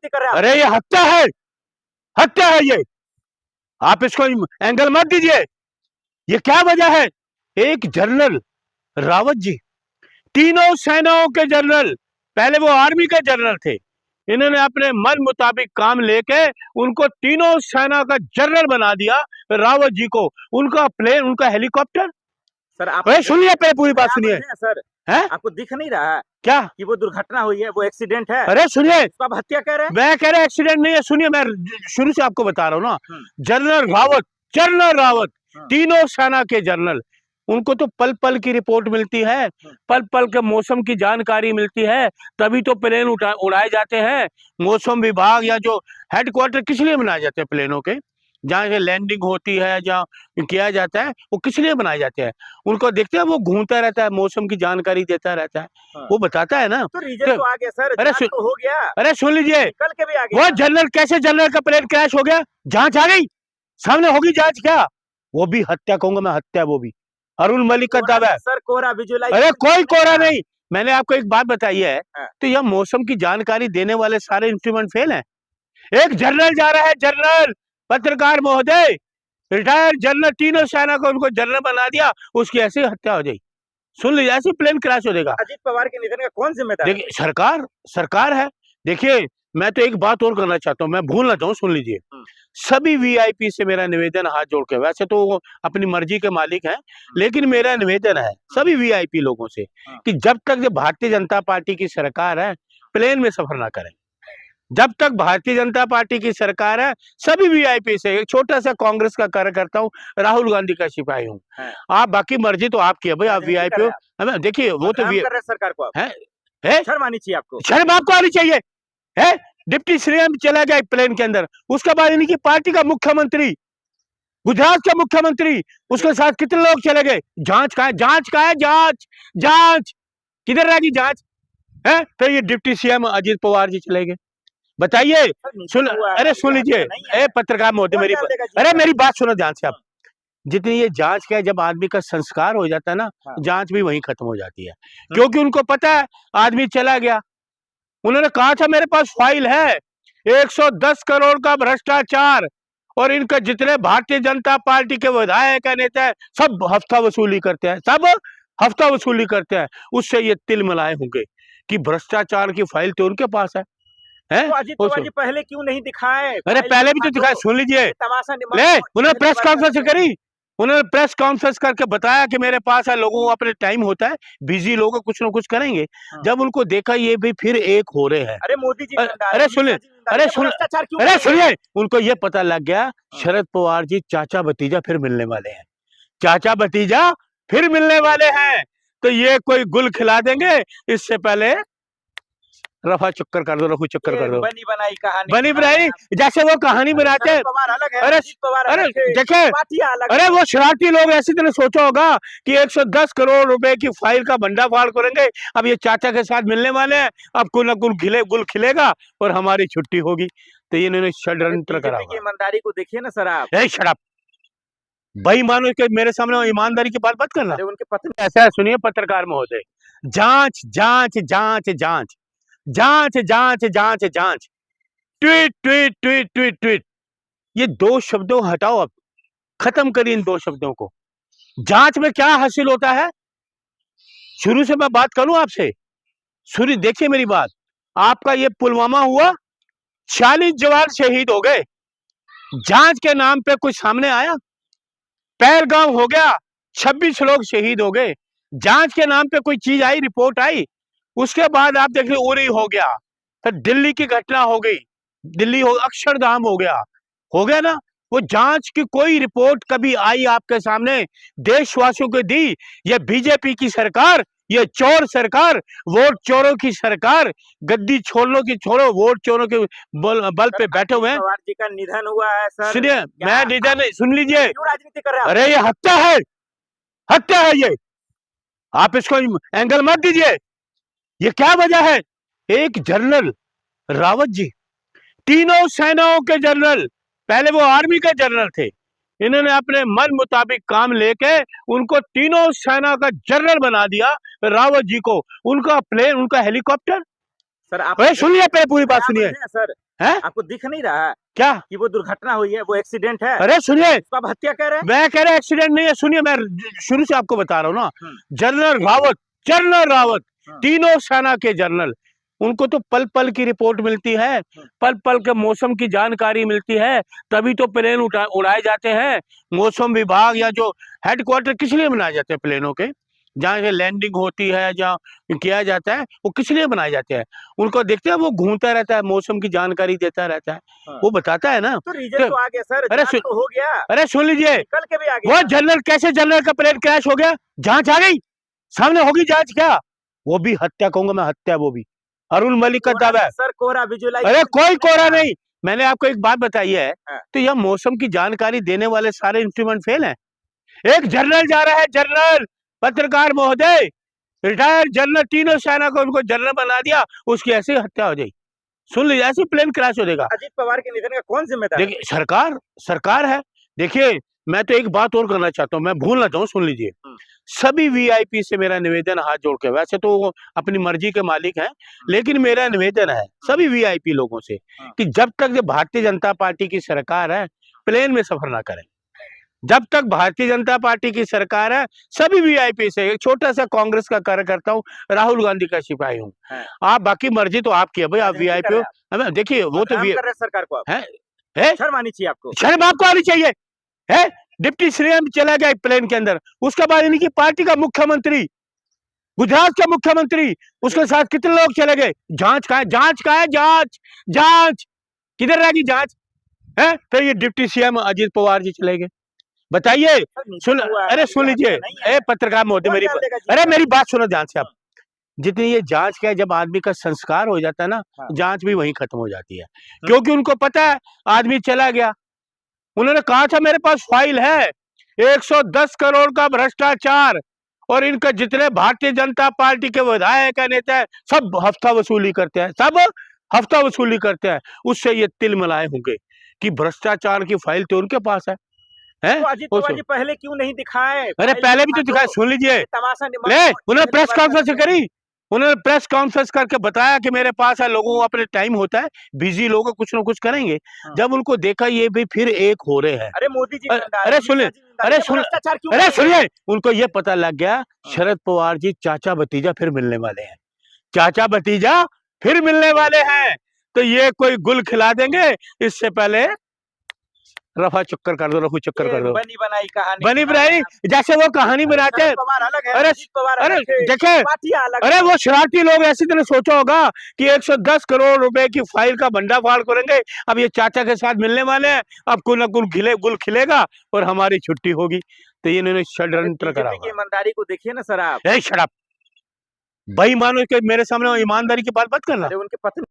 राजनीति कर रहे हैं? अरे ये हत्या है, हत्या है ये। आप इसको एंगल मत दीजिए। ये क्या वजह है? एक जनरल रावत जी, तीनों सेनाओं के जनरल, पहले वो आर्मी के जनरल थे, इन्होंने अपने मन मुताबिक काम लेके उनको तीनों सेना का जनरल बना दिया, रावत जी को। उनका प्लेन, उनका हेलीकॉप्टर। सर आप सुनिए, पे पूरी बात सुनिए। सर है आपको दिख नहीं रहा है क्या कि वो दुर्घटना हुई है, वो एक्सीडेंट है? अरे सुनिए, तो आप हत्या कह रहे हैं? मैं कह रहा एक्सीडेंट नहीं है। सुनिए, मैं शुरू से आपको बता रहा हूँ ना। जनरल रावत, जनरल रावत, तीनों सेना के जनरल, उनको तो पल पल की रिपोर्ट मिलती है, पल पल के मौसम की जानकारी मिलती है, तभी तो प्लेन उड़ाए जाते हैं। मौसम विभाग या जो हेडक्वार्टर किस लिए बनाए जाते हैं प्लेनों के, जहाँ से लैंडिंग होती है, जहाँ किया जाता है, वो किस लिए बनाए जाते हैं? उनको देखते हैं, वो घूमता रहता है, मौसम की जानकारी देता रहता है, वो बताता है ना। तो रीजन तो आ गया सर, अरे तो हो गया। अरे सुन लीजिए, कल के भी आ गया। वो जनरल, कैसे जनरल का प्लेन क्रैश हो गया? जांच आ गई सामने, होगी जांच। क्या वो भी हत्या कहूंगा मैं, हत्या। वो भी अरुण मलिक का दावा है सर, कोरा विजुअलाइज। अरे कोई कोरा नहीं। मैंने आपको एक बात बताई है, तो यह मौसम की जानकारी देने वाले सारे इंस्ट्रूमेंट फेल हैं। एक जनरल जा रहा है, जनरल, पत्रकार महोदय, रिटायर्ड जनरल, तीनों सेना को उनको जनरल बना दिया, उसकी ऐसी हत्या हो जाएगी। सुन लीजिए, ऐसी प्लेन क्रैश हो जाएगा। अजीत पवार के निधन का कौन जिम्मेदार? देखिए, सरकार, सरकार है। देखिए, मैं तो एक बात और करना चाहता हूँ, मैं भूल ना जाऊं, सुन लीजिए। सभी वीआईपी से मेरा निवेदन, हाथ जोड़ के, वैसे तो वो अपनी मर्जी के मालिक हैं, लेकिन मेरा निवेदन है सभी वीआईपी लोगों से कि जब तक भारतीय जनता पार्टी की सरकार है, प्लेन में सफर ना करें। जब तक भारतीय जनता पार्टी की सरकार है, सभी वीआईपी से, एक छोटा सा कांग्रेस का कार्यकर्ता हूँ, राहुल गांधी का सिपाही हूँ। आप, बाकी मर्जी तो आपकी है भाई, आप वीआईपी हो। हमें देखिए, वो तो सरकार को है, शर्म आनी चाहिए आपको। शर्म आपको आनी चाहिए है। डिप्टी सीएम चला गया प्लेन के अंदर, उसके बाद इनकी पार्टी का मुख्यमंत्री, गुजरात का मुख्यमंत्री, उसके साथ कितने लोग चले गए? जांच का है, जांच का है, जांच, जांच किधर रहेगी जांच? है, फिर ये डिप्टी सीएम अजीत पवार जी चले गए। बताइए, सुन, अरे सुन लीजिए, पत्रकार महोदय, मेरी, अरे मेरी बात सुनो ध्यान से आप। जितनी ये जांच का, जब आदमी का संस्कार हो जाता है ना, जांच भी वहीं खत्म हो जाती है, क्योंकि उनको पता है आदमी चला गया। उन्होंने कहा था मेरे पास फाइल है 110 करोड़ का भ्रष्टाचार, और इनका जितने भारतीय जनता पार्टी के विधायक है, नेता है, सब हफ्ता वसूली करते हैं, सब हफ्ता वसूली करते हैं। उससे ये तिलमिलाए होंगे कि भ्रष्टाचार की फाइल तो उनके पास है। तो अजीत पवार जी पहले क्यों नहीं दिखाए? अरे पहले भी तो दिखाए, सुन लीजिए, उन्होंने प्रेस कॉन्फ्रेंस करी, उन्होंने प्रेस कॉन्फ्रेंस करके बताया कि मेरे पास है, लोगों को अपने टाइम होता है, बिजी लोग कुछ ना कुछ करेंगे। जब उनको देखा ये भी फिर एक हो रहे हैं, अरे मोदी जी, अरे सुनिए, अरे सुनिए, उनको ये पता लग गया शरद पवार जी चाचा भतीजा फिर मिलने वाले हैं, चाचा भतीजा फिर मिलने वाले हैं, तो ये कोई गुल खिला देंगे। इससे पहले रफा चक्कर कर दो, रफू चक्कर कर दो, बनी बनाई कहानी, बनी बनाई, जैसे वो कहानी बनाते हैं। अरे अरे देखे, अरे वो शरारती लोग ऐसी तरह सोचा होगा कि 110 करोड़ रुपए की फाइल का भंडाफाड़ करेंगे, अब ये चाचा के साथ मिलने वाले हैं, अब कुल न कुल गुल खिलेगा और हमारी छुट्टी होगी। तो ये इन्होंने षड्यंत्र करा। ईमानदारी को देखिए ना सर आप। शट अप, बेईमानों के मेरे सामने ईमानदारी की बात मत करना। उनके पत्नी ऐसा है, सुनिए पत्रकार महोदय, जांच जांच जांच जांच जांच जांच जांच जांच, tweet tweet tweet tweet tweet, ये दो शब्दों हटाओ, अब खत्म करिए इन दो शब्दों को। जांच में क्या हासिल होता है? शुरू से मैं बात करूं आपसे, शुरू देखिए मेरी बात। आपका ये पुलवामा हुआ, 40 जवान शहीद हो गए, जांच के नाम पे कुछ सामने आया? पहलगाम हो गया, 26 लोग शहीद हो गए, जांच के नाम पे कोई चीज आई, रिपोर्ट आई? उसके बाद आप देख लो, उरी हो गया, फिर दिल्ली की घटना हो गई, दिल्ली हो, अक्षरधाम हो गया ना। वो जांच की कोई रिपोर्ट कभी आई आपके सामने? देशवासियों को दी? ये बीजेपी की सरकार, ये चोर सरकार, वोट चोरों की सरकार, गद्दी छोड़ो की छोड़ो, वोट चोरों के बल पे बैठे हुए हैं। पवार जी का निधन हुआ है सर। सुनिए, मैं निधन नहीं, सुन लीजिए, क्यों राजनीति कर रहे हैं? अरे ये हत्या है, हत्या है ये। आप इसको एंगल मत दीजिए। ये क्या वजह है? एक जनरल रावत जी, तीनों सेनाओं के जनरल, पहले वो आर्मी के जनरल थे, इन्होंने अपने मन मुताबिक काम लेके उनको तीनों सेना का जनरल बना दिया, रावत जी को। उनका प्लेन, उनका हेलीकॉप्टर। सर आप अरे सुनिए, पहले पूरी बात सुनिए। हैं सर, हैं? आपको दिख नहीं रहा है क्या? कि वो दुर्घटना हुई है, वो एक्सीडेंट है, अरे सुनिए, उसको आप हत्या कह रहे हैं? मैं कह रहा एक्सीडेंट नहीं है। सुनिए, मैं शुरू से आपको बता रहा हूँ ना। हम्म। जनरल रावत हाँ। तीनों सेना के जनरल, उनको तो पल पल की रिपोर्ट मिलती है, पल पल के मौसम की जानकारी मिलती है, तभी तो प्लेन उड़ाए जाते हैं। मौसम विभाग या जो हेडक्वार्टर किस लिए बनाए जाते हैं प्लेनों के, जहाँ से लैंडिंग होती है, जहाँ किया जाता है, वो किस लिए बनाए जाते हैं? उनको देखते हैं, वो घूमता रहता है, मौसम की जानकारी देता रहता है। हाँ। वो बताता है ना। तो रीजन तो आ गया सर, अरे जांच तो हो गया, अरे सुन लीजिए, निकल के भी आ वो गया। जनरल कैसे, जनरल का प्लेन क्रैश हो गया, जांच आ गई सामने, होगी जांच क्या? वो भी हत्या कहूंगा मैं, हत्या। वो भी अरुण मलिक का दावा है। सर कोरा विजुअलाइजेशन, अरे कोई कोरा नहीं। मैंने आपको एक बात बताई है, हाँ। तो यह मौसम की जानकारी देने वाले सारे इंस्ट्रूमेंट फेल हैं। एक जनरल जा रहा है, जनरल, पत्रकार महोदय, रिटायर्ड जनरल, तीनों सेना को उनको जनरल बना दिया, उसकी ऐसी हत्या हो जाएगी। सुन लीजिए, ऐसी प्लेन क्रैश हो जाएगा। अजीत पवार के निधन का कौन जिम्मेदार है? देखिए, सरकार है। देखिए, मैं तो एक बात और करना चाहता हूँ, मैं भूल ना जाऊं, सुन लीजिए। सभी वीआईपी से मेरा निवेदन, हाथ जोड़ के, वैसे तो वो अपनी मर्जी के मालिक हैं, लेकिन मेरा निवेदन है सभी वीआईपी लोगों से कि जब तक जो भारतीय जनता पार्टी की सरकार है, प्लेन में सफर ना करें। जब तक भारतीय जनता पार्टी की सरकार है, सभी वीआईपी से, एक छोटा सा कांग्रेस का कार्यकर्ता हूँ, राहुल गांधी का सिपाही हूँ। आप, बाकी मर्जी तो आपकी है भाई, आप वीआईपी हो। हमें देखिए, वो तो कर रहे सरकार को आप, है, शर्म आनी चाहिए आपको। शर्म आपको आनी चाहिए है। डिप्टी सीएम चला गया एक प्लेन के अंदर, उसके बाद इनकी पार्टी का मुख्यमंत्री, गुजरात का मुख्यमंत्री, उसके साथ कितने लोग चले गए? जांच का है, जांच का है, जांच किधर रहेगी जांच है? फिर ये डिप्टी सीएम अजीत पवार जी चले गए, बताइए। सुन, अरे सुन लीजिए, अरे पत्रकार महोदय, मेरी बात सुनो ध्यान से आप। जितनी ये जांच का है, जब आदमी का संस्कार हो जाता है ना, जांच भी वहीं खत्म हो जाती है, क्योंकि उनको पता है आदमी चला गया। उन्होंने कहा था मेरे पास फाइल है, 110 करोड़ का भ्रष्टाचार, और इनका जितने भारतीय जनता पार्टी के विधायक है, नेता है, सब हफ्ता वसूली करते हैं, सब हफ्ता वसूली करते हैं। उससे ये तिलमिलाए होंगे कि भ्रष्टाचार की फाइल तो उनके पास है। तो अजीत पवार जी पहले क्यों नहीं दिखाए? अरे पहले भी तो दिखाए, सुन लीजिए, उन्होंने प्रेस कॉन्फ्रेंस करी, उन्होंने प्रेस कॉन्फ्रेंस करके बताया कि मेरे पास है, लोगों को अपने टाइम होता है, बिजी लोग कुछ ना कुछ करेंगे। जब उनको देखा ये भी फिर एक हो रहे हैं, अरे मोदी जी, अरे सुनिए, उनको ये पता लग गया शरद पवार जी चाचा भतीजा फिर मिलने वाले हैं, चाचा भतीजा फिर मिलने वाले हैं, तो ये कोई गुल खिला देंगे। इससे पहले रफा चक्कर कर दो, रफू चक्कर कर दो, बनी बनाई कहानी, बनी बनाई, जैसे वो कहानी बनाते हैं। अरे देखे, अरे वो शरारती लोग ऐसी तरह सोचा होगा कि 110 करोड़ रुपए की फाइल का भंडाफाड़ करेंगे, अब ये चाचा के साथ मिलने वाले हैं, अब कुल न कुल गुल खिलेगा और हमारी छुट्टी होगी। तो ये इन्होंने षड्यंत्र करा। ईमानदारी को देखिए ना सर आप, शट अप, बेईमानों के मेरे सामने ईमानदारी की बात मत करना। उनके पत्नी